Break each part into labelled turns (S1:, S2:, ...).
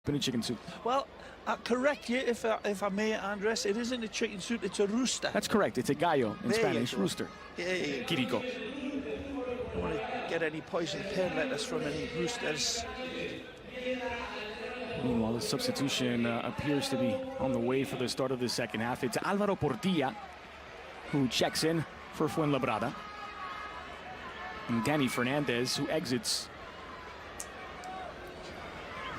S1: in a chicken suit.
S2: Well, correct you if I may, Andres. It isn't a chicken suit, it's a rooster.
S1: That's correct. It's a gallo in Spanish, rooster.
S2: Yeah.
S1: Quirico.
S2: Don't want to get any poison pen letters from any roosters.
S1: Meanwhile, the substitution appears to be on the way for the start of the second half. It's Alvaro Portilla who checks in for Fuenlabrada. And Danny Fernandez who exits.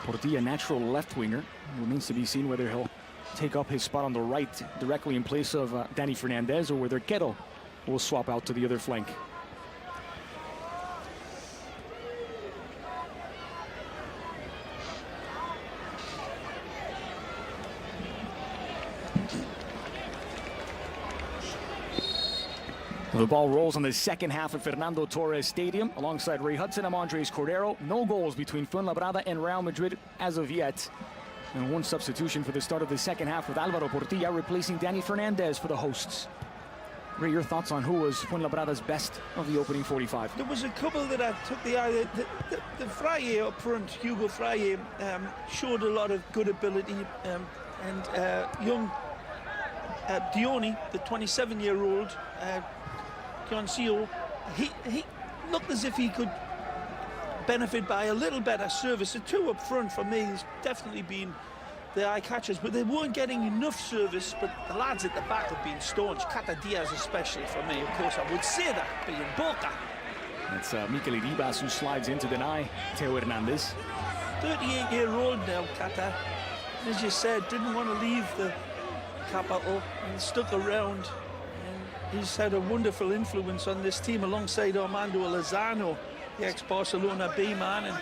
S1: Portilla, natural left winger. It remains to be seen whether he'll take up his spot on the right directly in place of Danny Fernandez, or whether Quero will swap out to the other flank. The ball rolls on the second half of Fernando Torres Stadium. Alongside Ray Hudson, I'm Andres Cordero. No goals between Fuenlabrada and Real Madrid as of yet. And one substitution for the start of the second half with Alvaro Portilla replacing Danny Fernandez for the hosts. Ray, your thoughts on who was Fuenlabrada's best of the opening 45?
S2: There was a couple that I took the eye. The Fraile up front, Hugo Fraile, showed a lot of good ability. Young Dioni, the 27-year-old, Gioncio, he looked as if he could benefit by a little better service. The two up front for me has definitely been the eye catchers, but they weren't getting enough service. But the lads at the back have been staunch. Cata Diaz especially for me, of course I would say that, being Boca.
S1: It's Mikel Ribas who slides in to deny Teo Hernandez.
S2: 38-year-old now, Cata. As you said, didn't want to leave the capital and stuck around. He's had a wonderful influence on this team alongside Armando Lozano, the ex-Barcelona B man and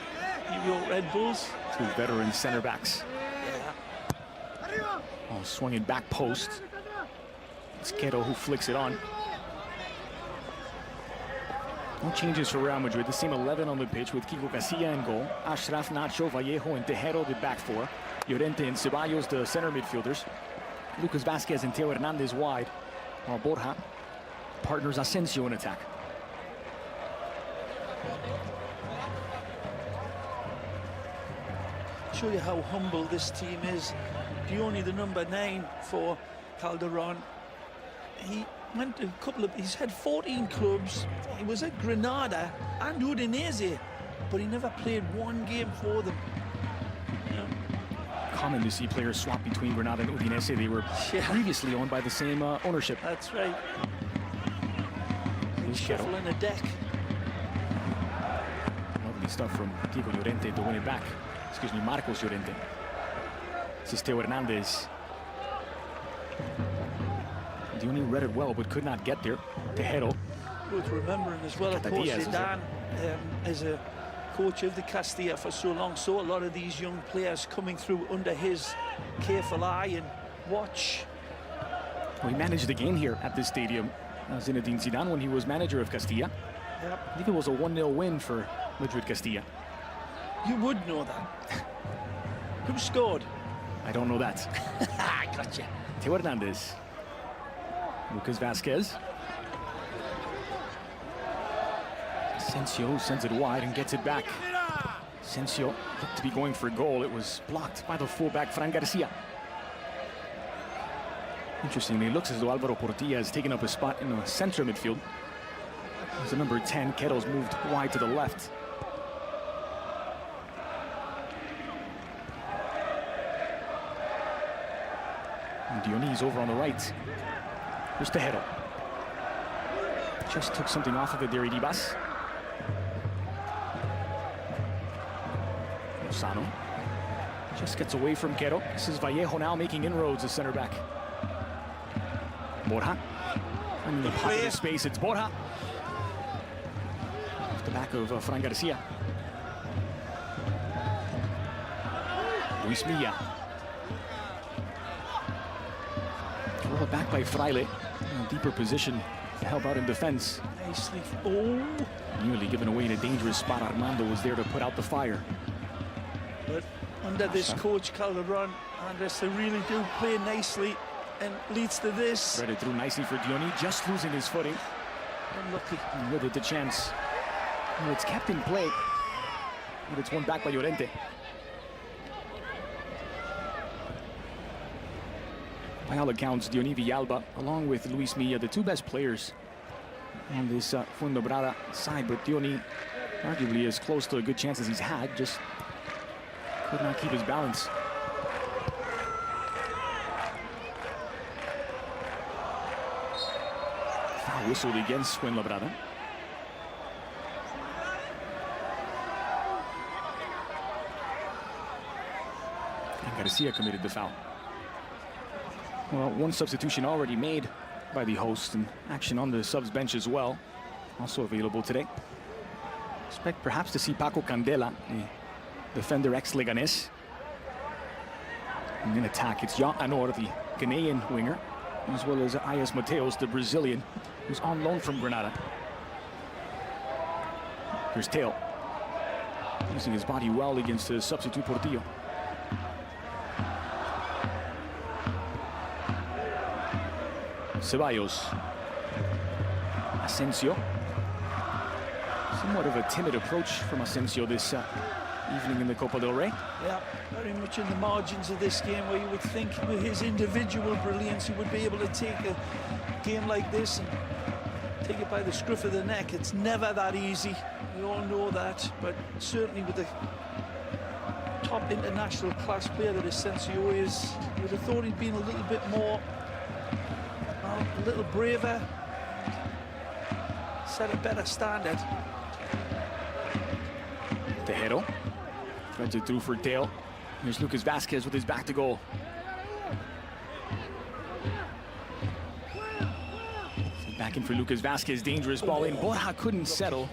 S2: New York Red Bulls.
S1: Two veteran center backs.
S2: Yeah.
S1: Oh, swinging back post. It's Quero who flicks it on. No changes for Real Madrid. The same 11 on the pitch with Kiko Casilla in goal. Ashraf, Nacho, Vallejo, and Tejero, the back four. Llorente and Ceballos, the center midfielders. Lucas Vazquez and Teo Hernandez wide. While Borja partners Asensio in attack.
S2: Show you how humble this team is. Dioni, the number 9 for Calderon. He went to a couple of, he's had 14 clubs. He was at Granada and Udinese, but he never played one game for them.
S1: Common to see players swap between Granada and Udinese. They were previously owned by the same ownership.
S2: That's right. He's shuffling a deck.
S1: Lovely stuff from Kiko Llorente to win it back. Excuse me, Marcos Llorente. This is Teo Hernandez. Dioni read it well, but could not get there. Tejero.
S2: Worth remembering as well, of course, Zidane is a coach of the Castilla for so long, so a lot of these young players coming through under his careful eye and watch.
S1: Well, he managed the game here at this stadium, Zinedine Zidane, when he was manager of Castilla.
S2: Yep.
S1: I think it was a 1-0 win for Madrid Castilla.
S2: You would know that. Who scored?
S1: I don't know that.
S2: I gotcha.
S1: Teo Hernandez. Lucas Vazquez. Asensio sends it wide and gets it back. Asensio looked to be going for a goal. It was blocked by the fullback, Fran Garcia. Interestingly, it looks as though Alvaro Portilla has taken up a spot in the center midfield. As the number 10, Quero's moved wide to the left. And Dionis over on the right. Here's Tejero. Just took something off of it there, Ribas. Lozano just gets away from Quero. This is Vallejo now making inroads as center back. Borja. And in the pocket of space, it's Borja. Off the back of Fran Garcia. Luis Milla. Rolled back by Fraile. In a deeper position to help out in defense.
S2: Nicely. Oh!
S1: Nearly given away in a dangerous spot. Armando was there to put out the fire.
S2: But under this coach, Calderon, Andres, they really do play nicely and leads to this.
S1: Read it through nicely for Dioni, just losing his footing.
S2: Unlucky.
S1: And with it the chance. Well, it's kept in play, but it's won back by Llorente. By all accounts, Diony Villalba, along with Luis Milla, the two best players on this Fuenlabrada side, but Diony arguably as close to a good chance as he's had, just could not keep his balance. Foul whistled against Fuenlabrada. And Garcia committed the foul. Well, one substitution already made by the host, and action on the subs bench as well, also available today. Expect perhaps to see Paco Candela, the defender ex-Leganés. And in attack, it's Jan Anor, the Ghanaian winger, as well as Ayas Mateos, the Brazilian, who's on loan from Granada. Here's Teo, using his body well against the substitute Portillo. Ceballos. Asensio. Somewhat of a timid approach from Asensio this evening in the Copa del Rey.
S2: Yeah, very much in the margins of this game, where you would think with his individual brilliance he would be able to take a game like this and take it by the scruff of the neck. It's never that easy, we all know that, but certainly with the top international class player that Asensio is, you would have thought he'd been a little bit more, a little braver, set a better standard.
S1: Tejero threads it through for Teo. Here's Lucas Vasquez with his back to goal. Back in for Lucas Vasquez, dangerous ball in. Borja couldn't settle.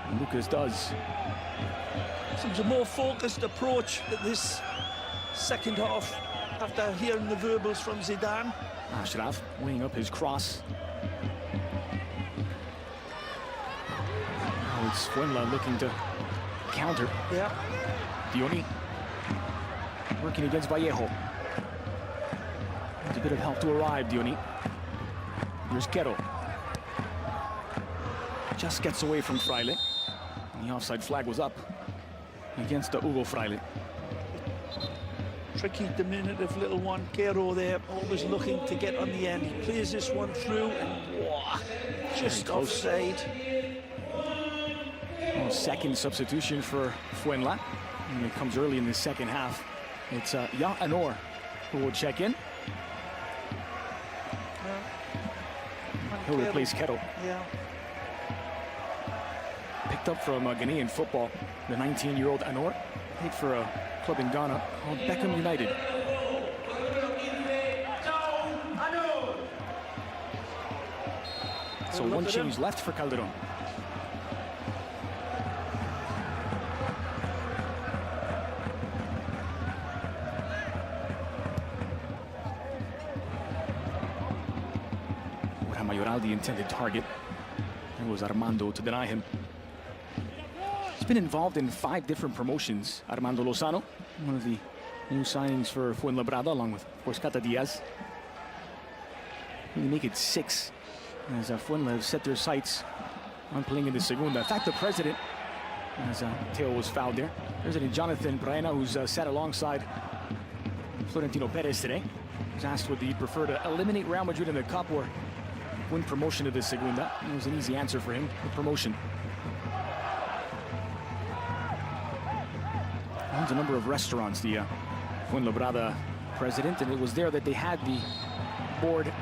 S1: And Lucas does.
S2: Seems a more focused approach at this second half after hearing the verbals from Zidane.
S1: Ashraf weighing up his cross. Now it's Fuenla looking to counter.
S2: Yeah.
S1: Diony working against Vallejo. Needs a bit of help to arrive, Diony. Here's Quero. Just gets away from Fraile. And the offside flag was up against the Hugo Fraile.
S2: Tricky, diminutive little one, Quero there, always looking to get on the end. He plays this one through and whoa, just offside.
S1: Well, second substitution for Fuenla, and it comes early in the second half. It's Jan Anor who will check in. He'll replace Quero.
S2: Yeah.
S1: Picked up from Ghanaian football, the 19-year-old Anor played for a club in Ghana called Beckham United. So one change left for Calderon. Mayoral, the intended target. It was Armando to deny him. He's been involved in 5 different promotions. Armando Lozano, one of the new signings for Fuenlabrada, along with, of course, Cata Diaz. They make it 6, as Fuenla have set their sights on playing in the Segunda. In fact, the president, as Teo was fouled there, President Jonathan Praena, who's sat alongside Florentino Perez today, was asked would he prefer to eliminate Real Madrid in the Cup or win promotion to the Segunda. It was an easy answer for him, the promotion. Owns a number of restaurants, the Fuenlabrada president, and it was there that they had the board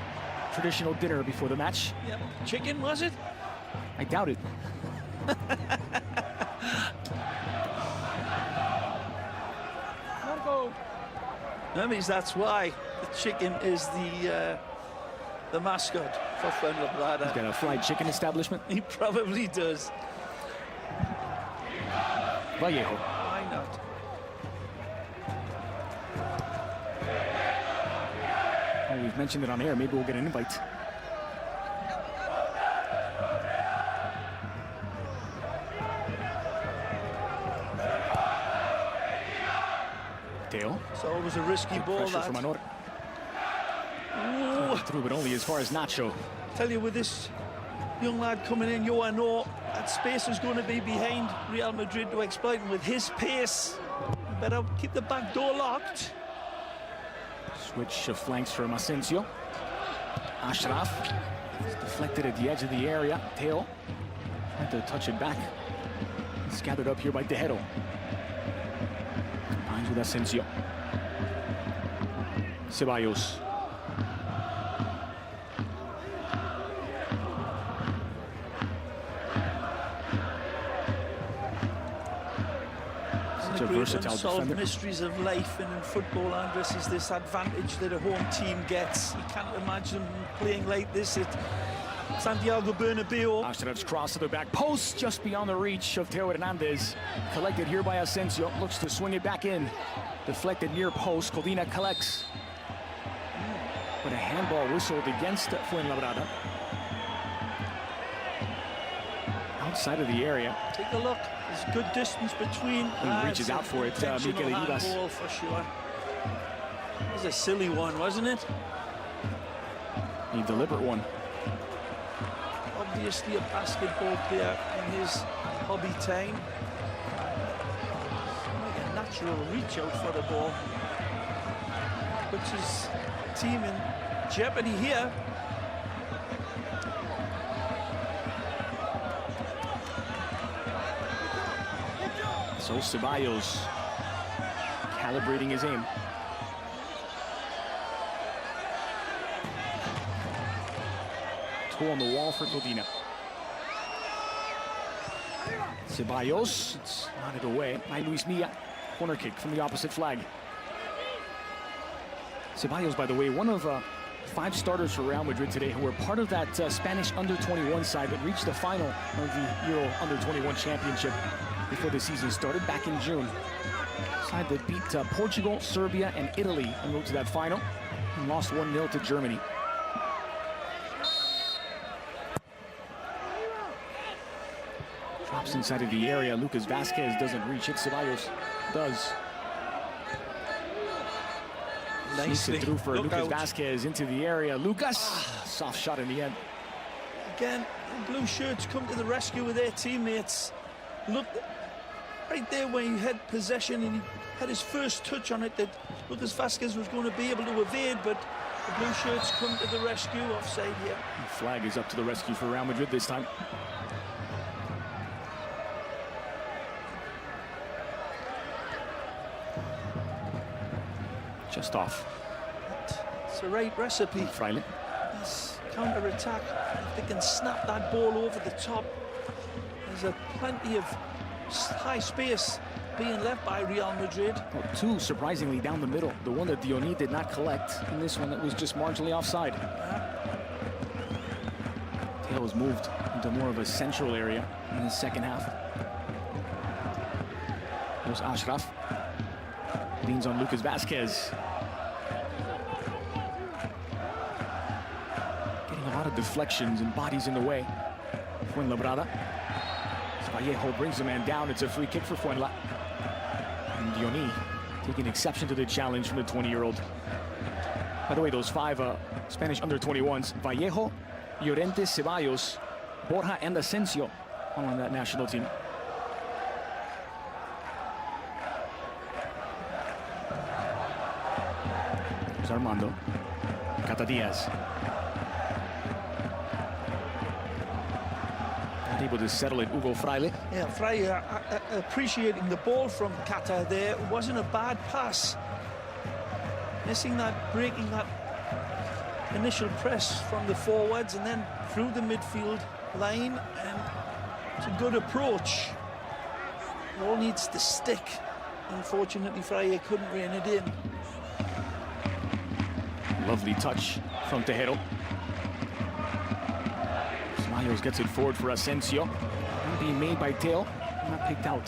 S1: traditional dinner before the match.
S2: Yep. Chicken, was it?
S1: I doubt it.
S2: That means that's why the chicken is the mascot for Fuenlabrada.
S1: He's got a fried chicken establishment.
S2: He probably does.
S1: Vallejo.
S2: Why not?
S1: Oh, we've mentioned it on air. Maybe we'll get an invite. Teo.
S2: It's always a risky ball.
S1: Pressure from Anor. Through, but only as far as Nacho.
S2: Tell you, with this young lad coming in, Joano, that space is going to be behind Real Madrid to exploit, and with his pace, you better keep the back door locked.
S1: Switch of flanks from Asensio. Ashraf. It's deflected at the edge of the area. Teo tried to touch it back. It's gathered up here by Tejero. Combines with Asensio. Ceballos. Such a versatile
S2: unsolved
S1: defender.
S2: mysteries of life, and in football, Andres, is this advantage that a home team gets. You can't imagine them playing like this at Santiago Bernabeu.
S1: Ashraf's cross to the back post, just beyond the reach of Teo Hernandez. Collected here by Asensio. Looks to swing it back in. Deflected near post. Codina collects. But a handball whistled against Fuenlabrada. Outside of the area.
S2: Take a look. There's good distance between.
S1: He reaches out for it, Mikel Rivas.
S2: Handball for sure. It was a silly one, wasn't it?
S1: A deliberate one.
S2: Obviously a basketball player in his hobby time. Like a natural reach out for the ball. Puts his team in jeopardy here.
S1: So Ceballos calibrating his aim. Toe on the wall for Codina. Ceballos, it's nodded away by Luis Milla. Corner kick from the opposite flag. Ceballos, by the way, one of 5 starters for Real Madrid today who were part of that Spanish under-21 side that reached the final of the Euro Under-21 Championship before the season started back in June. Side that beat Portugal, Serbia, and Italy en route to that final and lost 1-0 to Germany. Drops inside of the area. Lucas Vazquez doesn't reach it. Ceballos does.
S2: Nicely.
S1: Through for
S2: Look
S1: Lucas
S2: out.
S1: Vazquez into the area. Lucas, soft shot in the end.
S2: Again, the blue shirts come to the rescue with their teammates. Look, right there when he had possession and he had his first touch on it, that Lucas Vazquez was going to be able to evade, but the blue shirts come to the rescue. Offside here.
S1: The flag is up to the rescue for Real Madrid this time. Just off.
S2: It's the right recipe.
S1: Fraile.
S2: This counter-attack, if they can snap that ball over the top, there's a plenty of high space being left by Real Madrid.
S1: Well, 2 surprisingly down the middle. The one that Diony did not collect, and this one that was just marginally offside. Teo was moved into more of a central area in the second half. There's Ashraf. Leans on Lucas Vazquez. Getting a lot of deflections and bodies in the way. Fuenlabrada. Vallejo brings the man down. It's a free kick for Fuenla. And Diony taking exception to the challenge from the 20-year-old. By the way, those 5 Spanish under-21s, Vallejo, Llorente, Ceballos, Borja, and Asensio on that national team. There's Armando. Cata Diaz. Not able to settle it. Hugo Fraile.
S2: Yeah, Fraile appreciating the ball from Cata there. It wasn't a bad pass. Missing that, breaking that initial press from the forwards and then through the midfield line, and it's a good approach. It all needs to stick. Unfortunately, Fraile couldn't rein it in.
S1: Lovely touch from Tejero. Ceballos gets it forward for Asensio. Being made by Teo, not picked out.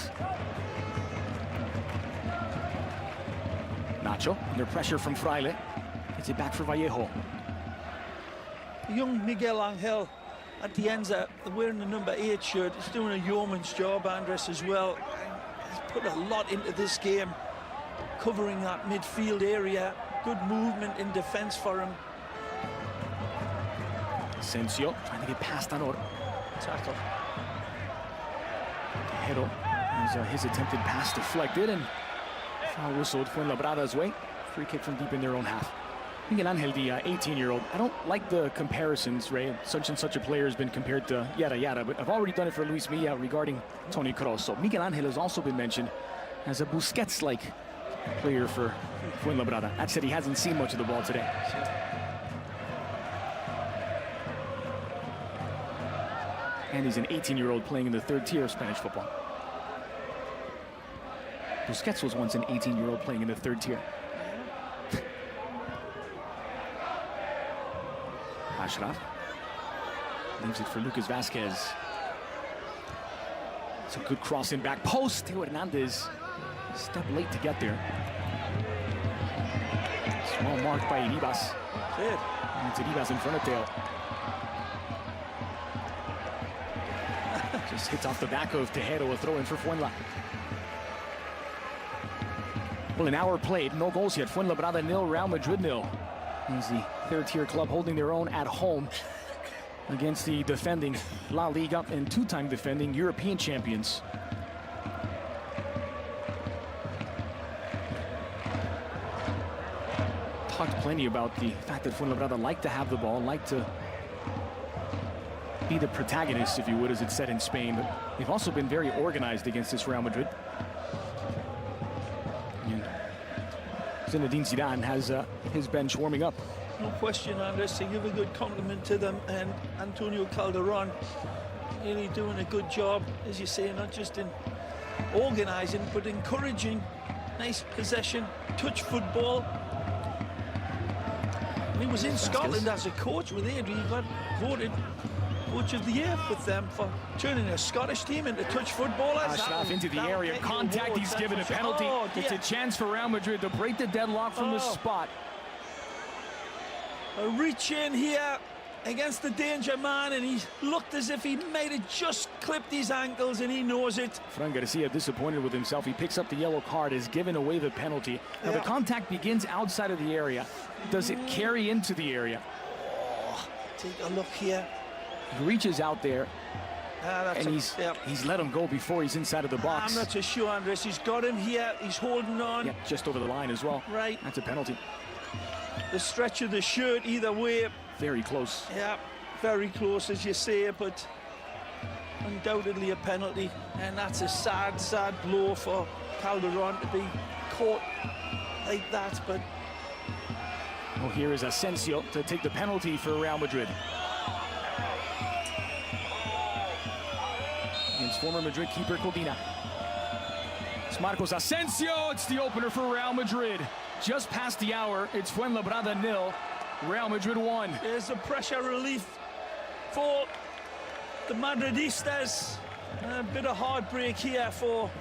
S1: Nacho, under pressure from Fraile. Gets it back for Vallejo.
S2: Young Miguel Angel at the ends, wearing the number 8 shirt, is doing a yeoman's job, Andres, as well. He's put a lot into this game, covering that midfield area. Good movement in defense for him.
S1: Asensio trying to get past Anor.
S2: Tackle.
S1: Tejero has his attempted pass deflected and foul whistled Fuenlabrada's way. Free kick from deep in their own half. Miguel Angel, the 18-year-old, I don't like the comparisons, Ray. Such and such a player has been compared to yada yada, but I've already done it for Luis Milla regarding Toni Kroos. So Miguel Angel has also been mentioned as a Busquets-like player for Fuenlabrada. That said, he hasn't seen much of the ball today. And he's an 18-year-old playing in the third tier of Spanish football. Busquets was once an 18-year-old playing in the third tier. Ashraf leaves it for Lucas Vasquez. It's a good cross in back post. Theo Hernandez stepped late to get there. Small mark by Iribas. And it's Iribas in front of Theo. Just hits off the back of Tejero, a throw in for Fuenla. Well, an hour played, no goals yet. Fuenlabrada 0, Real Madrid 0. He's the third-tier club holding their own at home against the defending La Liga and two-time defending European champions. Talked plenty about the fact that Fuenlabrada like to have the ball, like to be the protagonist, if you would, as it's said in Spain. But they've also been very organized against this Real Madrid. And Zinedine Zidane has his bench warming up.
S2: No question, Andres, to give a good compliment to them, and Antonio Calderon really doing a good job, as you say, not just in organising, but encouraging. Nice possession, touch football. And he was in Scotland as a coach with Adrian. He got voted Coach of the Year with them for turning a Scottish team into touch footballers.
S1: Ashraf into the area, contact, he's given a penalty. Oh, it's a chance for Real Madrid to break the deadlock from the spot.
S2: A reach in here against the danger man, and he looked as if he might have just clipped his ankles, and he knows it.
S1: Fran Garcia disappointed with himself. He picks up the yellow card, has given away the penalty. Now the contact begins outside of the area. Does it carry into the area?
S2: Oh, take a look here.
S1: He reaches out there, and he's let him go before he's inside of the box.
S2: I'm not so sure, Andres. He's got him here. He's holding on.
S1: Yeah, just over the line as well.
S2: Right.
S1: That's a penalty.
S2: The stretch of the shirt either way.
S1: Very close.
S2: Yeah, very close, as you say, but undoubtedly a penalty. And that's a sad, sad blow for Calderon to be caught like that. But
S1: well, here is Asensio to take the penalty for Real Madrid. Against former Madrid keeper Codina. It's Marcos Asensio. It's the opener for Real Madrid. Just past the hour, it's Fuenlabrada 0, Real Madrid 1.
S2: There's a pressure relief for the Madridistas. A bit of heartbreak here for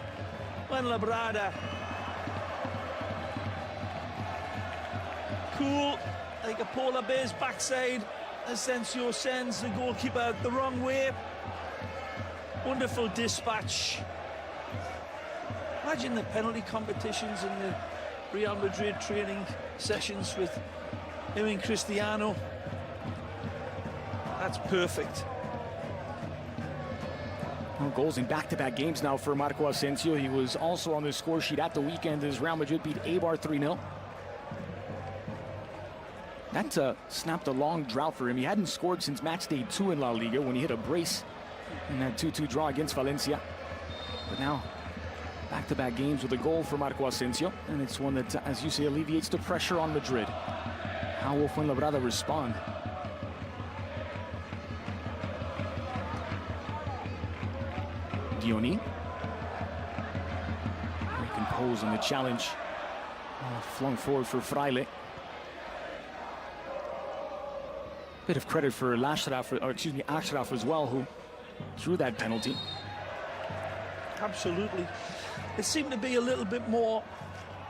S2: Fuenlabrada. Cool, like a polar bear's backside. Asensio sends the goalkeeper the wrong way. Wonderful dispatch. Imagine the penalty competitions in the Real Madrid training sessions with him and Cristiano. That's perfect.
S1: Well, goals in back-to-back games now for Marco Asensio. He was also on the score sheet at the weekend as Real Madrid beat Eibar 3-0. That snapped a long drought for him. He hadn't scored since match day 2 in La Liga when he hit a brace in that 2-2 draw against Valencia. But now, back-to-back games with a goal for Marco Asensio, and it's one that, as you say, alleviates the pressure on Madrid. How will Fuenlabrada respond? Dioni. Recompose on the challenge. Flung forward for Fraile. Bit of credit for Ashraf as well, who threw that penalty.
S2: Absolutely. It seemed to be a little bit more,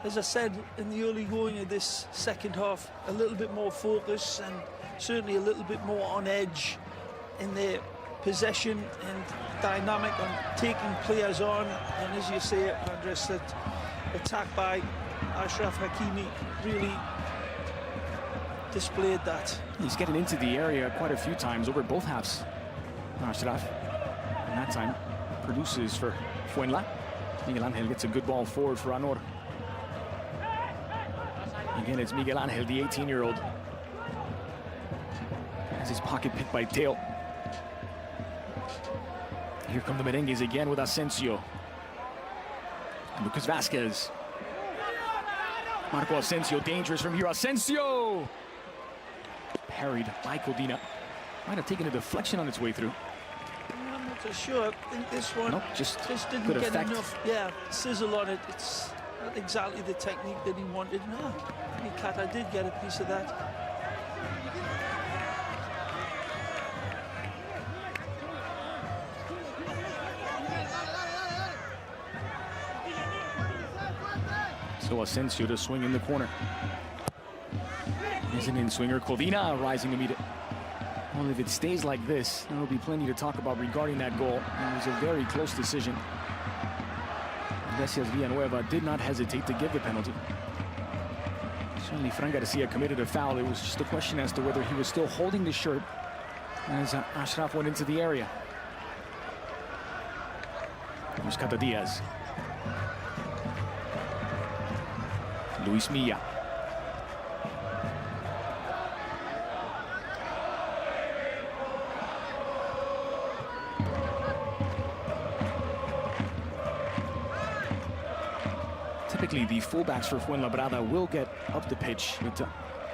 S2: as I said in the early going of this second half, a little bit more focus and certainly a little bit more on edge in their possession and dynamic on taking players on. And as you say, Andres, that attack by Achraf Hakimi really displayed that.
S1: He's getting into the area quite a few times over both halves. Achraf, and that time produces for Fuenla. Miguel Angel gets a good ball forward for Anor. Again, it's Miguel Angel, the 18-year-old. Has his pocket picked by Teo. Here come the Merengues again with Asensio. Lucas Vasquez. Marco Asensio, dangerous from here. Asensio! Parried by Codina. Might have taken a deflection on its way through.
S2: I'm not so sure. I think this one
S1: just
S2: didn't
S1: good
S2: get
S1: effect.
S2: enough sizzle on it. It's not exactly the technique that he wanted. Mikata did get a piece of that.
S1: So Asensio to swing in the corner. Is an in-swinger. Codina rising to meet it. Well, if it stays like this, there will be plenty to talk about regarding that goal. It was a very close decision. Iglesias Villanueva did not hesitate to give the penalty. Certainly Fran Garcia committed a foul. It was just a question as to whether he was still holding the shirt as Ashraf went into the area. Here's Cata Diaz. Luis Milla. Typically, the fullbacks for Fuenlabrada will get up the pitch, but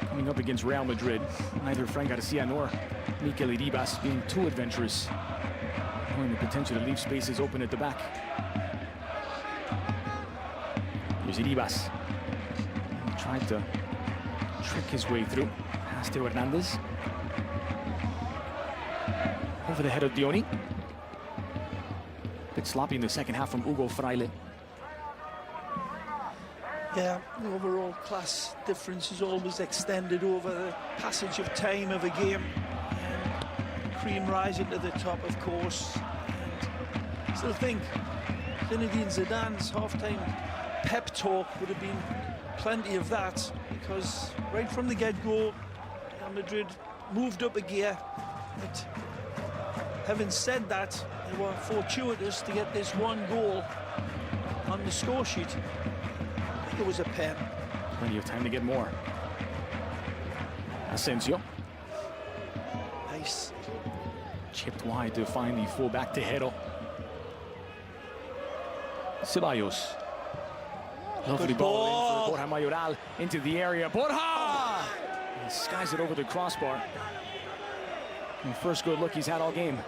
S1: coming up against Real Madrid, neither Fran Garcia nor Mikel Iribas being too adventurous, knowing the potential to leave spaces open at the back. Here's Iribas. Tried to trick his way through. Past Teo Hernandez. Over the head of Dioni. Bit sloppy in the second half from Hugo Fraile.
S2: Yeah, the overall class difference is always extended over the passage of time of a game. Cream rising to the top, of course. And I still think Zinedine Zidane's half-time pep talk would have been plenty of that, because right from the get-go, Real Madrid moved up a gear. But having said that, they were fortuitous to get this one goal on the score sheet. I think it was a pen.
S1: Plenty of time to get more. Asensio.
S2: Nice.
S1: Chipped wide to find the fullback Tejero. Ceballos. Lovely
S2: Good
S1: ball
S2: ball.
S1: in for Borja Mayoral into the area. Borja! He skies it over the crossbar. And first good look he's had all game.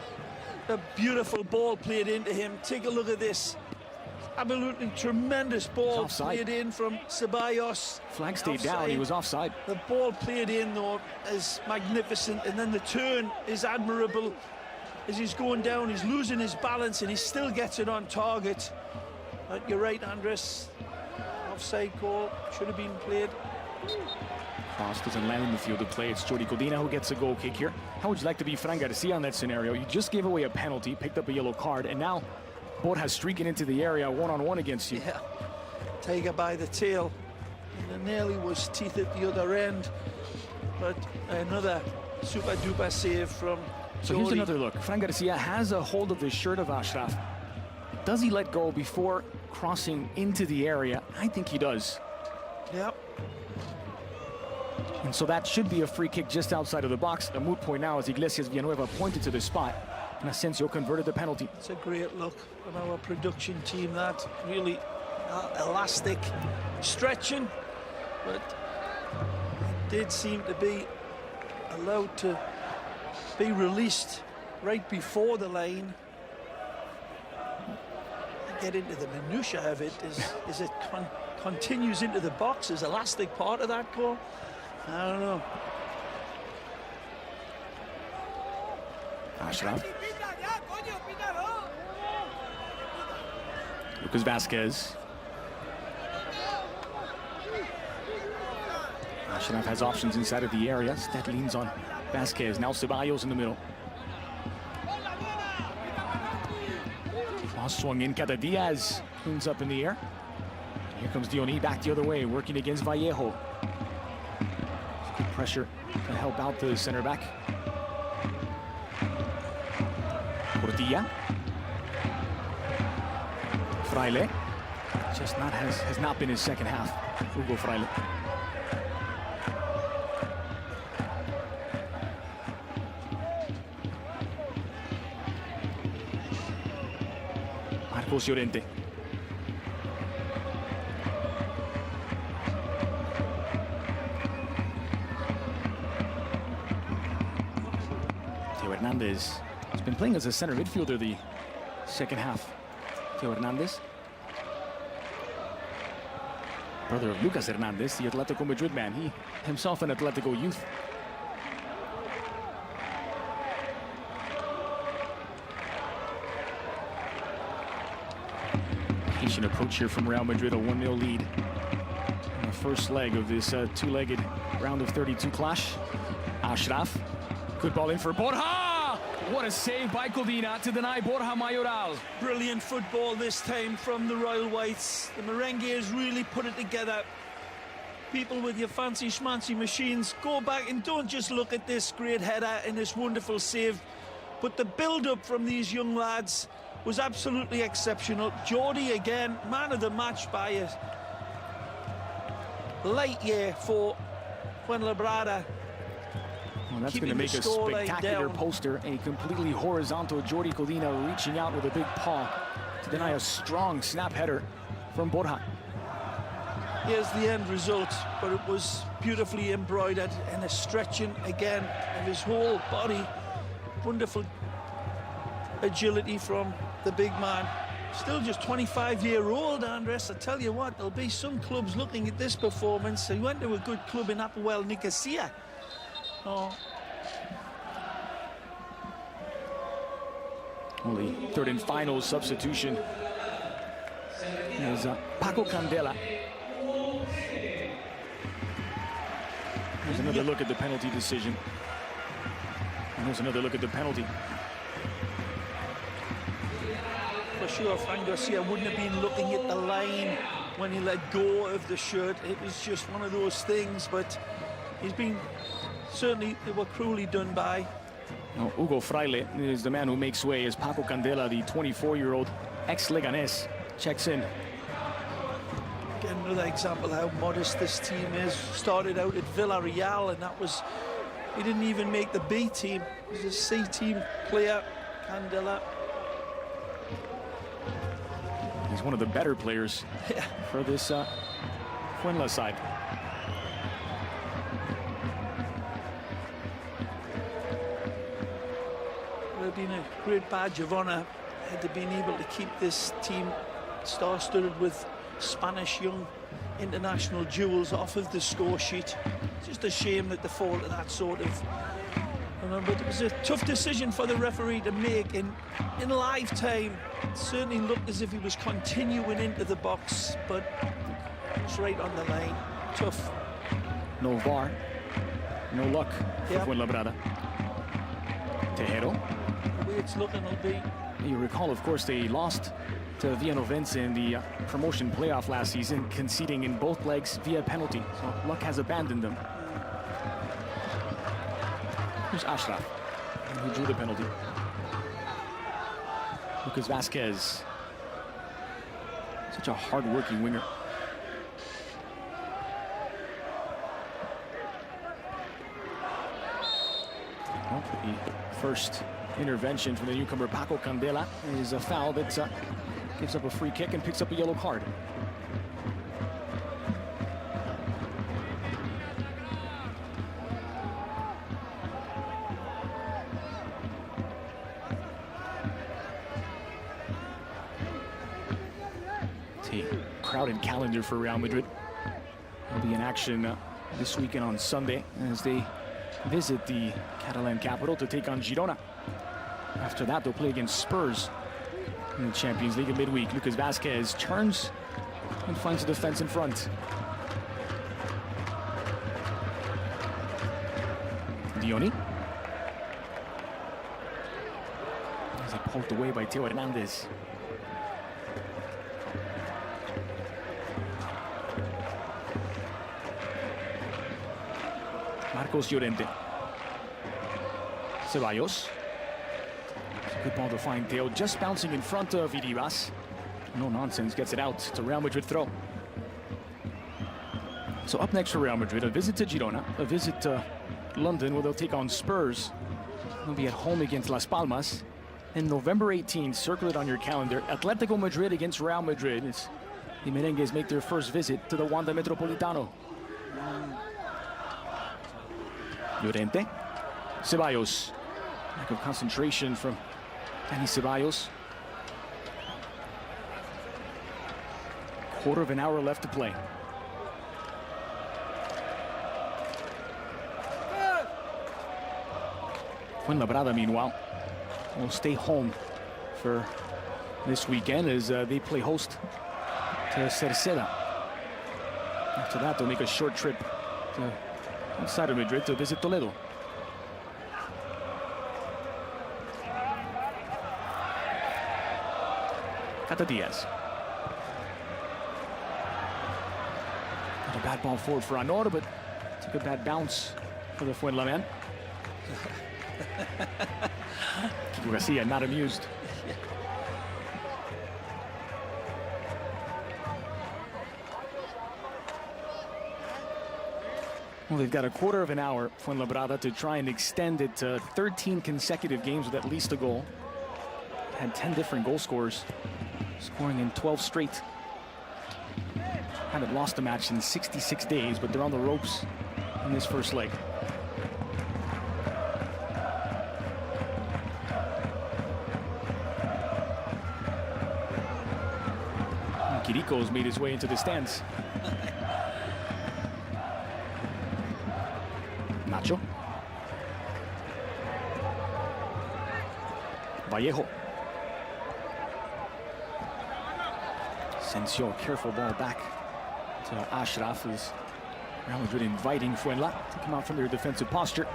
S2: A beautiful ball played into him. Take a look at this. Absolutely tremendous ball played in from Ceballos.
S1: Flag stayed down, he was offside.
S2: The ball played in, though, is magnificent, and then the turn is admirable. As he's going down, he's losing his balance, and he still gets it on target. But you're right, Andres. Offside call, should have been played.
S1: Cross doesn't land in the field of play. It's Jordi Codina who gets a goal kick here. How would you like to be Fran Garcia on that scenario? You just gave away a penalty, picked up a yellow card, and now Borja's streaking into the area one-on-one against you.
S2: Yeah, Tiger by the tail. And nearly was teeth at the other end. But another super-duper save from
S1: So here's another look. Fran Garcia has a hold of the shirt of Ashraf. Does he let go before crossing into the area? I think he does.
S2: Yep.
S1: And so that should be a free kick just outside of the box. A moot point now as Iglesias Villanueva pointed to the spot. And Asensio converted the penalty.
S2: It's a great look from our production team. That really elastic stretching, but it did seem to be allowed to be released right before the line. Get into the minutiae of it. Is it continues into the box? Is elastic part of that goal? I don't know.
S1: Ashraf. Lucas Vasquez. Ashraf has options inside of the area. That leans on Vasquez. Now Ceballos in the middle. Cross swung in. Cata Diaz cleans up in the air. Here comes Dioni back the other way, working against Vallejo. Good pressure to help out the center back. Portilla. Fraile. Just has not been his second half. Hugo Fraile. Marcos Llorente. Theo Hernandez has been playing as a center midfielder the second half. Theo Hernandez, brother of Lucas Hernandez, the Atletico Madrid man. He himself an Atletico youth. Patient approach here from Real Madrid, a 1-0 lead in the first leg of this two-legged round of 32 clash. Ashraf, good ball in for Borja. What a save by Codina to deny Borja Mayoral.
S2: Brilliant football this time from the Royal Whites. The Merengues really put it together. People with your fancy schmancy machines, go back and don't just look at this great header and this wonderful save, but the build-up from these young lads was absolutely exceptional. Jordi again, man of the match by a late year for Fuenlabrada.
S1: Well, that's going to make a spectacular poster. A completely horizontal Jordi Codina reaching out with a big paw to deny a strong snap header from Borja.
S2: Here's the end result, but it was beautifully embroidered and a stretching again of his whole body. Wonderful agility from the big man. Still just 25-year-old, Andres. I tell you what, there'll be some clubs looking at this performance. He went to a good club in Apoel Nicosia. Oh.
S1: Only third and final substitution is Paco Candela. Here's another look at the penalty decision. And here's another look at the penalty.
S2: For sure, Fran Garcia wouldn't have been looking at the line when he let go of the shirt. It was just one of those things, but he's been, certainly, they were cruelly done by.
S1: Now, Hugo Fraile is the man who makes way as Paco Candela, the 24-year-old ex-Leganés, checks in.
S2: Again, another example how modest this team is. Started out at Villarreal, and that was, he didn't even make the B team. He was a C team player, Candela.
S1: He's one of the better players for this Fuenla side.
S2: It would have been a great badge of honour had they been able to keep this team star-studded with Spanish young international jewels off of the score sheet. It's just a shame that they fall to that sort of. But it was a tough decision for the referee to make in live time. It certainly looked as if he was continuing into the box, but it was right on the line. Tough.
S1: No VAR, no luck for Fuenlabrada. Tejero.
S2: The way it's looking will be.
S1: You recall, of course, they lost to Villanovense in the promotion playoff last season, conceding in both legs via penalty. So luck has abandoned them. Here's Ashraf, who drew the penalty. Lucas Vasquez, such a hard-working winger. Well, the first intervention from the newcomer Paco Candela is a foul that gives up a free kick and picks up a yellow card. Crowded calendar for Real Madrid. They'll be in action this weekend on Sunday as they visit the Catalan capital to take on Girona. After that, they'll play against Spurs in the Champions League in midweek. Lucas Vasquez turns and finds the defense in front. Dioni. As poked away by Theo Hernandez. Marcos Llorente. Ceballos. Good ball to find Theo, just bouncing in front of Iribas. No nonsense, gets it out. It's a Real Madrid throw. So up next for Real Madrid, a visit to Girona, a visit to London where they'll take on Spurs. They'll be at home against Las Palmas. And November 18th, circle it on your calendar, Atletico Madrid against Real Madrid. As the Merengues make their first visit to the Wanda Metropolitano. Llorente. Ceballos. Lack of concentration from Dani Ceballos. Quarter of an hour left to play. Fuenlabrada, meanwhile, will stay home for this weekend as they play host to Cerceda. After that, they'll make a short trip to outside of Madrid to visit Toledo. Cata Diaz. Not a bad ball forward for Honor, but took a bad bounce for the Fuenlabrada. Kiko Garcia not amused. Well, they've got a quarter of an hour, Fuenlabrada, to try and extend it to 13 consecutive games with at least a goal. Had 10 different goal scorers, scoring in 12 straight. Haven't lost a match in 66 days, but they're on the ropes in this first leg. Quirico's made his way into the stands. Nacho. Vallejo. Asensio, careful ball back to Ashraf as Real Madrid inviting Fuenla to come out from their defensive posture.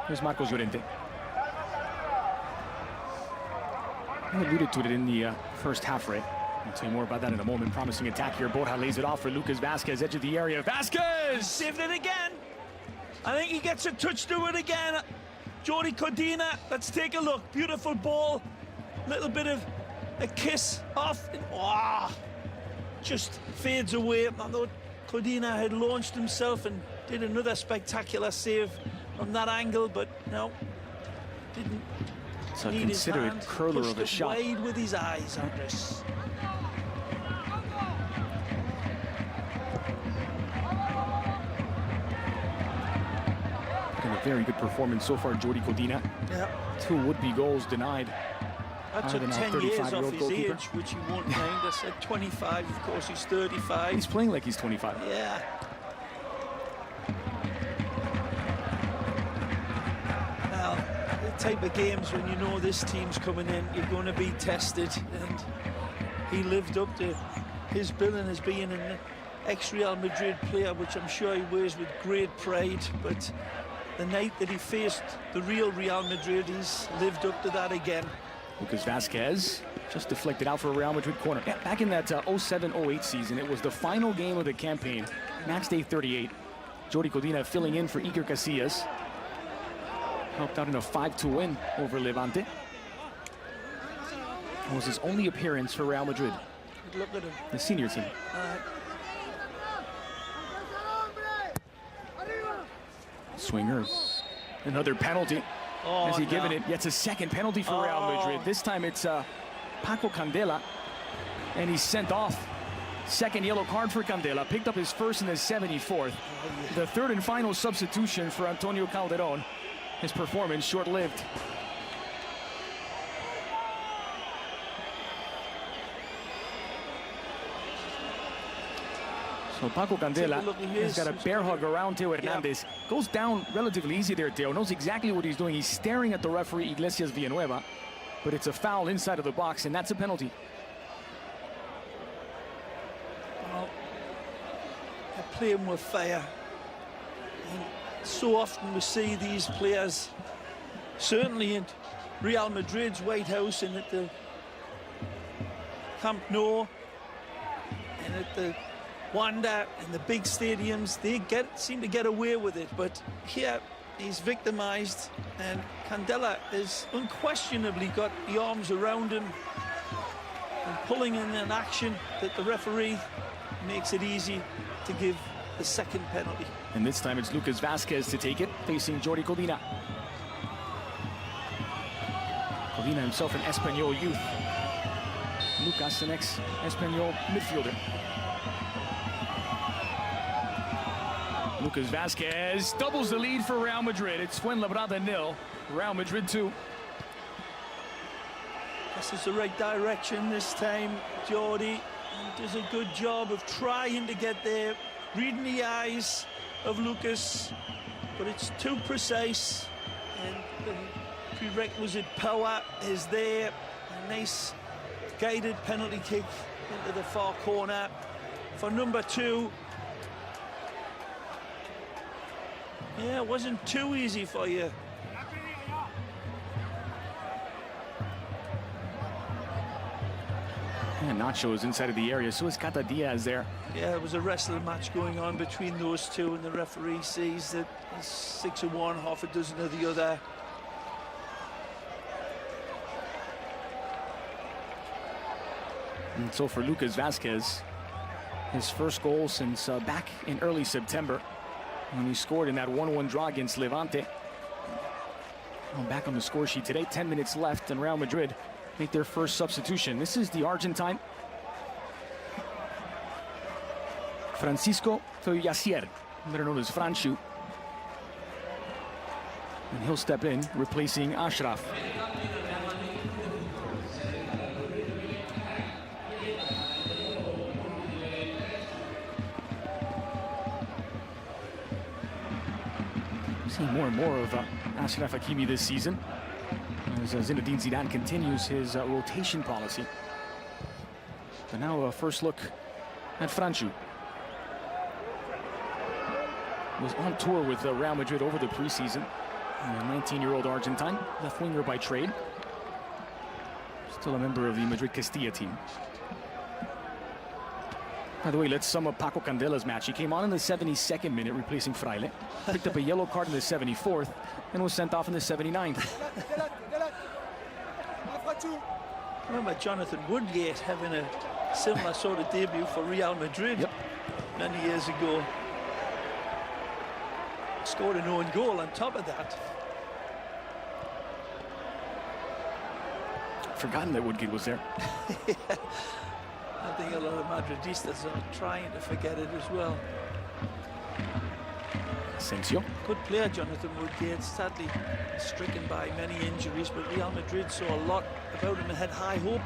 S1: Here's Marcos Llorente. I alluded to it in the first half, right? I'll tell you more about that in a moment. Promising attack here. Borja lays it off for Lucas Vazquez, edge of the area. Vazquez!
S2: Saved it again. I think he gets a touch to it again. Jordi Codina, let's take a look. Beautiful ball. Little bit of a kiss off. Oh, just fades away. I thought Codina had launched himself and did another spectacular save from that angle, but no, didn't.
S1: It's a considerate curler of a shot.
S2: Wide with his eyes, Andres.
S1: And a very good performance so far, Jordi Codina.
S2: Yeah.
S1: 2 would-be goals denied.
S2: That took 10 years off his age, which he won't mind. I said 25, of course he's 35.
S1: He's playing like he's 25.
S2: Yeah. Well, the type of games when you know this team's coming in, you're going to be tested, and he lived up to his billing as being an ex-Real Madrid player, which I'm sure he wears with great pride, but the night that he faced the real Real Madrid, he's lived up to that again.
S1: Lucas Vazquez just deflected out for a Real Madrid corner. Yeah, back in that 07-08 season, it was the final game of the campaign, match day 38. Jordi Codina filling in for Iker Casillas. Helped out in a 5-2 win over Levante. It was his only appearance for Real Madrid.
S2: Look at him.
S1: The senior team. Swinger. Another penalty.
S2: Oh,
S1: Has he given it? It's a second penalty for Real Madrid. This time it's Paco Candela, and he's sent off. Second yellow card for Candela. Picked up his first in the 74th. The third and final substitution for Antonio Calderon. His performance short-lived. So Paco Candela has got a bear hug around Teo Hernandez. Yeah. Goes down relatively easy there, Teo. Knows exactly what he's doing. He's staring at the referee, Iglesias Villanueva. But it's a foul inside of the box, and that's a penalty.
S2: Well, they're playing with fire. And so often we see these players, certainly in Real Madrid's White House and at the Camp Nou and at the Wanda and the big stadiums, they seem to get away with it, but here he's victimized, and Candela has unquestionably got the arms around him and pulling in an action that the referee makes it easy to give the second penalty.
S1: And this time it's Lucas Vazquez to take it, facing Jordi Codina. Covina himself an Espanyol youth. Lucas, the next Espanyol midfielder. Lucas Vazquez doubles the lead for Real Madrid. It's Fuenlabrada 0, Real Madrid 2.
S2: This is the right direction this time, Jordi. And does a good job of trying to get there, reading the eyes of Lucas, but it's too precise, and the prerequisite power is there. A nice guided penalty kick into the far corner for number 2. Yeah, it wasn't too easy for you.
S1: And Nacho is inside of the area, so is Cata Diaz there.
S2: Yeah, there was a wrestling match going on between those two, and the referee sees that it's 6 of one, half a dozen of the other.
S1: And so for Lucas Vazquez, his first goal since back in early September, when he scored in that 1-1 draw against Levante. Well, back on the score sheet today, 10 minutes left, and Real Madrid make their first substitution. This is the Argentine, Francisco Feuyasier, better known as Franchu. And he'll step in, replacing Ashraf. Seeing more and more of Ashraf Hakimi this season, as Zinedine Zidane continues his rotation policy. But now a first look at Franchu. Was on tour with Real Madrid over the preseason. A 19-year-old Argentine, left winger by trade. Still a member of the Madrid Castilla team. By the way, let's sum up Paco Candela's match. He came on in the 72nd minute, replacing Fraile. Picked up a yellow card in the 74th, and was sent off in the 79th.
S2: Remember Jonathan Woodgate having a similar sort of debut for Real Madrid many years ago. Scored an own goal on top of that.
S1: Forgotten that Woodgate was there.
S2: Yeah. I think a lot of Madridistas are trying to forget it as well.
S1: Asensio.
S2: Good player, Jonathan Woodgate, sadly stricken by many injuries, but Real Madrid saw a lot about him and had high hope.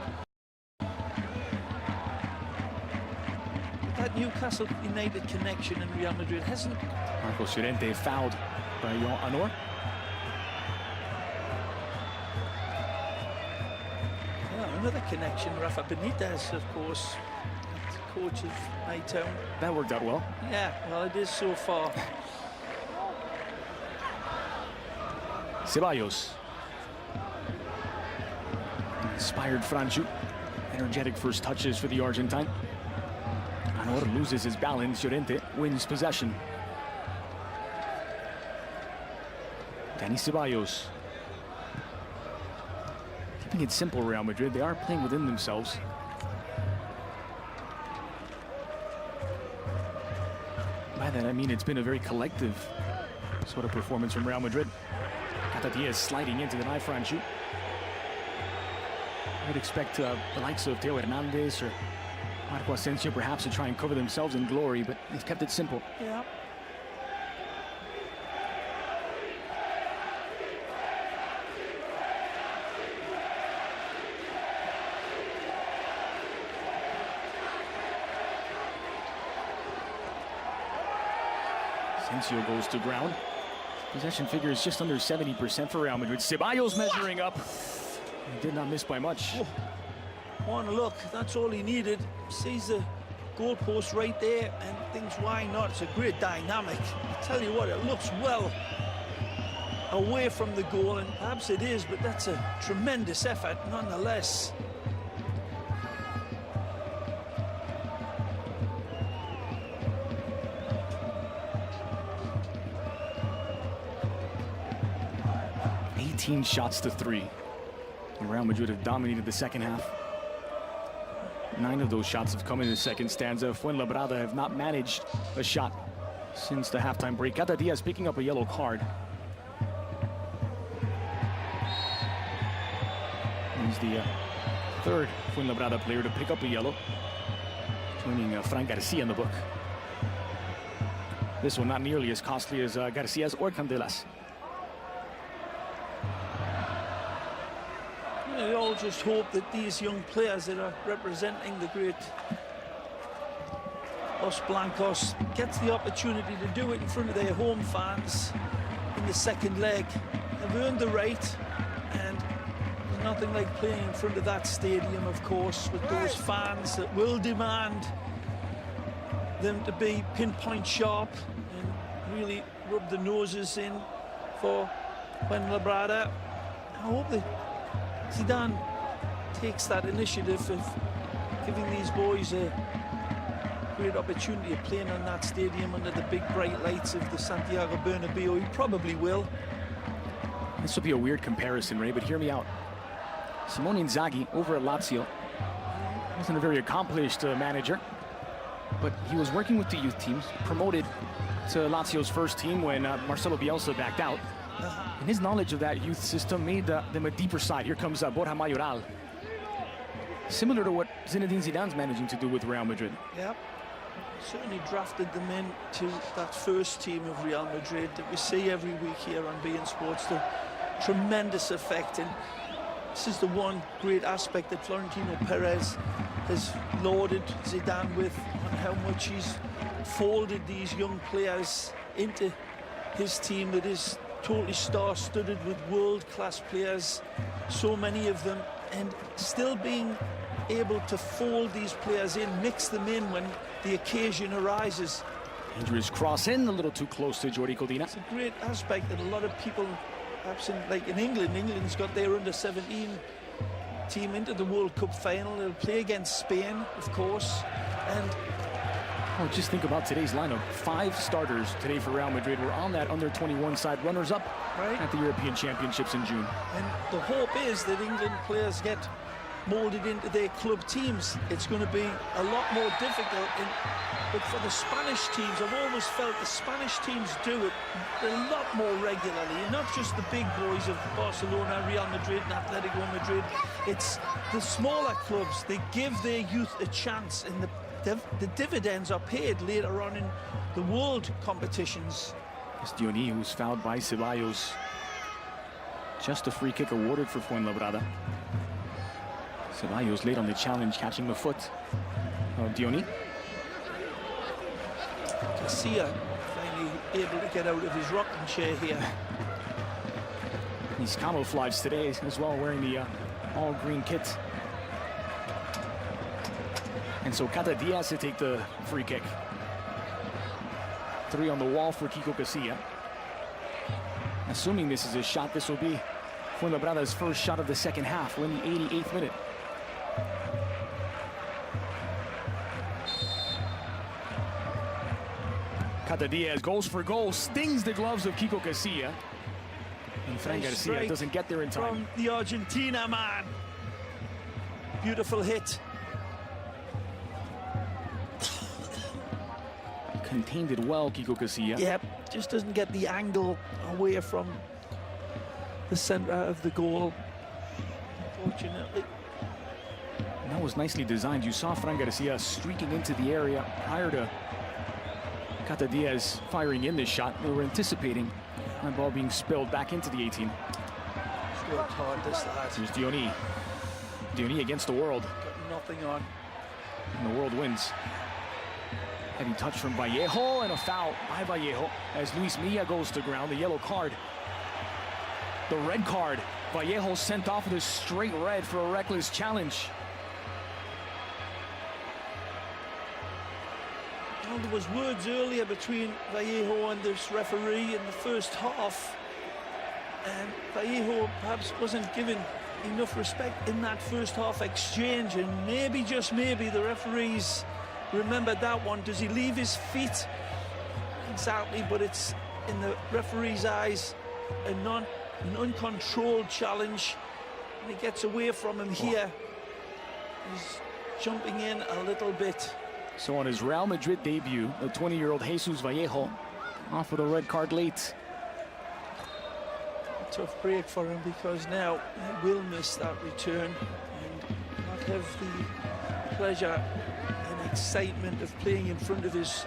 S2: That Newcastle United connection in Real Madrid hasn't...
S1: Marcos Llorente fouled by Jon Anor.
S2: Yeah, another connection, Rafa Benitez, of course, coach of Nighttown.
S1: That worked out well.
S2: Yeah, well, it is so far.
S1: Ceballos. Inspired Franchu. Energetic first touches for the Argentine. Anor loses his balance. Llorente wins possession. Dani Ceballos. Keeping it simple, Real Madrid. They are playing within themselves. By that I mean it's been a very collective sort of performance from Real Madrid. Cata Diaz sliding into the knife, Franchu. I would expect the likes of Theo Hernandez or Marco Asensio perhaps to try and cover themselves in glory, but they've kept it simple.
S2: Yeah.
S1: Asensio goes to ground. Possession figure is just under 70% for Real Madrid. Ceballos measuring up. He did not miss by much.
S2: Oh. One look, that's all he needed. Sees the goalpost right there and thinks, why not? It's a great dynamic. I tell you what, it looks well away from the goal, and perhaps it is, but that's a tremendous effort nonetheless.
S1: Shots to 3. And Real Madrid have dominated the second half. 9 of those shots have come in the second stanza. Fuenlabrada have not managed a shot since the halftime break. Cata Diaz picking up a yellow card. He's the third Fuenlabrada player to pick up a yellow, joining Fran Garcia in the book. This one not nearly as costly as Garcia's or Candela's.
S2: We all just hope that these young players that are representing the great Los Blancos gets the opportunity to do it in front of their home fans in the second leg. They've earned the right, and there's nothing like playing in front of that stadium, of course, with those fans that will demand them to be pinpoint sharp and really rub the noses in for Fuenlabrada. I hope that Zidane takes that initiative of giving these boys a great opportunity of playing on that stadium under the big bright lights of the Santiago Bernabeu. He probably will.
S1: This will be a weird comparison, Ray, but hear me out. Simone Inzaghi over at Lazio wasn't a very accomplished manager, but he was working with the youth teams, promoted to Lazio's first team when Marcelo Bielsa backed out. And his knowledge of that youth system made them a deeper side. Here comes Borja Mayoral. Similar to what Zinedine Zidane's managing to do with Real Madrid.
S2: Yep. Certainly drafted them into that first team of Real Madrid that we see every week here on beIN Sports. The tremendous effect, and this is the one great aspect that Florentino Perez has lauded Zidane with, on how much he's folded these young players into his team that is totally star-studded with world-class players, so many of them, and still being able to fold these players in, mix them in when the occasion arises.
S1: Dangerous cross in, a little too close to Jordi Codina.
S2: It's a great aspect that a lot of people, perhaps like in England, England's got their under-17 team into the World Cup final. They'll play against Spain, of course, and
S1: oh, just think about today's lineup. 5 starters today for Real Madrid were on that under-21 side, runners-up at the European Championships in June.
S2: And the hope is that England players get moulded into their club teams. It's going to be a lot more difficult, but for the Spanish teams, I've always felt the Spanish teams do it a lot more regularly, and not just the big boys of Barcelona, Real Madrid and Atletico Madrid. It's the smaller clubs. They give their youth a chance, and the dividends are paid later on in the world competitions.
S1: It's Diony who's fouled by Ceballos. Just a free kick awarded for Fuenlabrada. Ceballos late on the challenge, catching the foot of Diony.
S2: Garcia finally able to get out of his rocking chair here.
S1: He's camouflaged today as well, wearing the all-green kit. And so Cata Diaz to take the free kick. 3 on the wall for Kiko Casilla. Assuming this is his shot, this will be Fuenlabrada's first shot of the second half. We're in the 88th minute. Cata Diaz goes for goal, stings the gloves of Kiko Casilla. And Fran Garcia doesn't get there in time.
S2: From the Argentina man. Beautiful hit.
S1: Contained it well, Kiko Casilla.
S2: Yep, just doesn't get the angle away from the center of the goal, unfortunately.
S1: And that was nicely designed. You saw Fran Garcia streaking into the area prior to Cata Diaz firing in this shot. They were anticipating that ball being spilled back into the 18.
S2: He's worked hard, this lad.
S1: Here's Diony. Diony against the world.
S2: Got nothing on.
S1: And the world wins. Heavy touch from Vallejo, and a foul by Vallejo as Luis Milla goes to ground. The yellow card. The red card. Vallejo sent off with a straight red for a reckless challenge.
S2: Well, there was words earlier between Vallejo and this referee in the first half, and Vallejo perhaps wasn't given enough respect in that first half exchange, and maybe, just maybe, the referees remembered that one. Does he leave his feet? Exactly, but it's in the referee's eyes an uncontrolled challenge, and he gets away from him here. He's jumping in a little bit.
S1: So on his Real Madrid debut, the 20-year-old Jesus Vallejo off with a red card late.
S2: tough break for him, because now he will miss that return and not have the pleasure and excitement of playing in front of his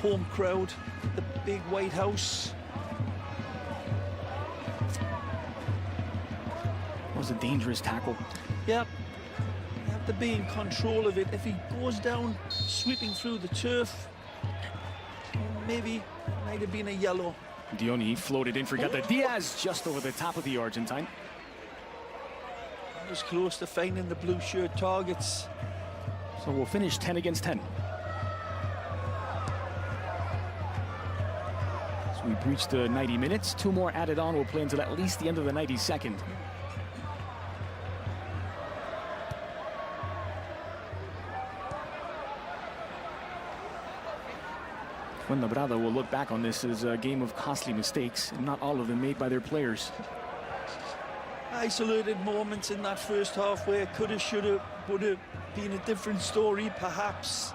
S2: home crowd, the big White House.
S1: It was a dangerous tackle.
S2: Yep. You have to be in control of it. If he goes down sweeping through the turf, maybe it might have been a yellow.
S1: Dioni floated in for Gata Diaz just over the top of the Argentine.
S2: He was close to finding the blue shirt targets.
S1: So we'll finish 10 against 10. So we've reached the 90 minutes. 2 more added on. We'll play until at least the end of the 92nd. Fuenlabrada will look back on this as a game of costly mistakes, and not all of them made by their players.
S2: Isolated moments in that first half where could have, should have, would have been a different story, perhaps.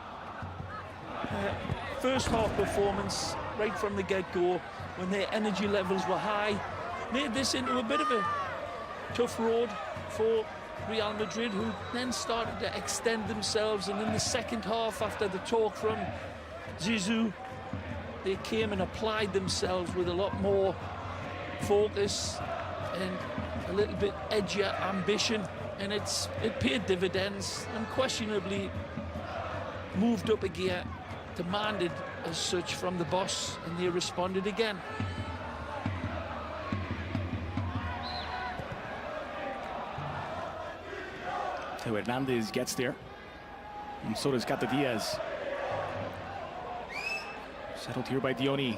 S2: First half performance, right from the get-go, when their energy levels were high, made this into a bit of a tough road for Real Madrid, who then started to extend themselves. And in the second half, after the talk from Zizou, they came and applied themselves with a lot more focus and a little bit edgier ambition, and it paid dividends. Unquestionably moved up a gear, demanded as such from the boss, and they responded again.
S1: So Hernandez gets there, and so does Gata Diaz. Settled here by Dioni.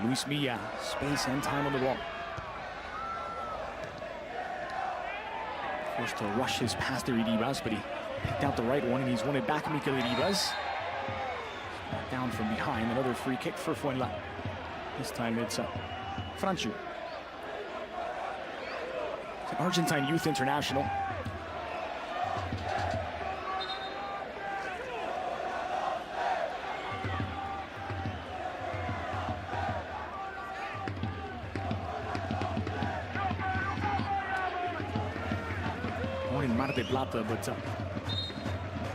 S1: Luis Milla, space and time on the ball. Forced to rush his pass to Iribas, but he picked out the right one, and he's won it back. Mikel Iribas. Down from behind, another free kick for Fuenla. This time it's Franchu. It's an Argentine youth international. In Mar del Plata, but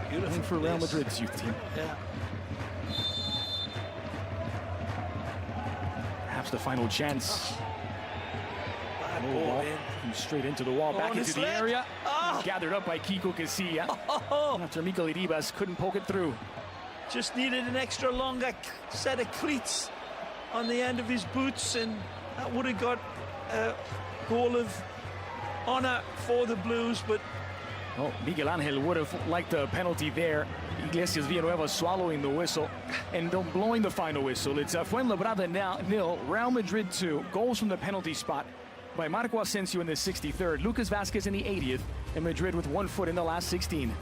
S1: beautiful for Real Madrid's youth team.
S2: Yeah.
S1: Perhaps the final chance.
S2: Bad
S1: Oh,
S2: ball
S1: ball
S2: in.
S1: straight into the wall, back into the area. Gathered up by Kiko Casilla. After Mikel Iribas couldn't poke it through.
S2: Just needed an extra longer set of cleats on the end of his boots, and that would have got a goal of honor for the Blues. But
S1: well, Miguel Angel would have liked a penalty there. Iglesias Villanueva swallowing the whistle and blowing the final whistle. It's Fuenlabrada now 0, Real Madrid 2. Goals from the penalty spot by Marco Asensio in the 63rd, Lucas Vazquez in the 80th, and Madrid with 1 foot in the last 16.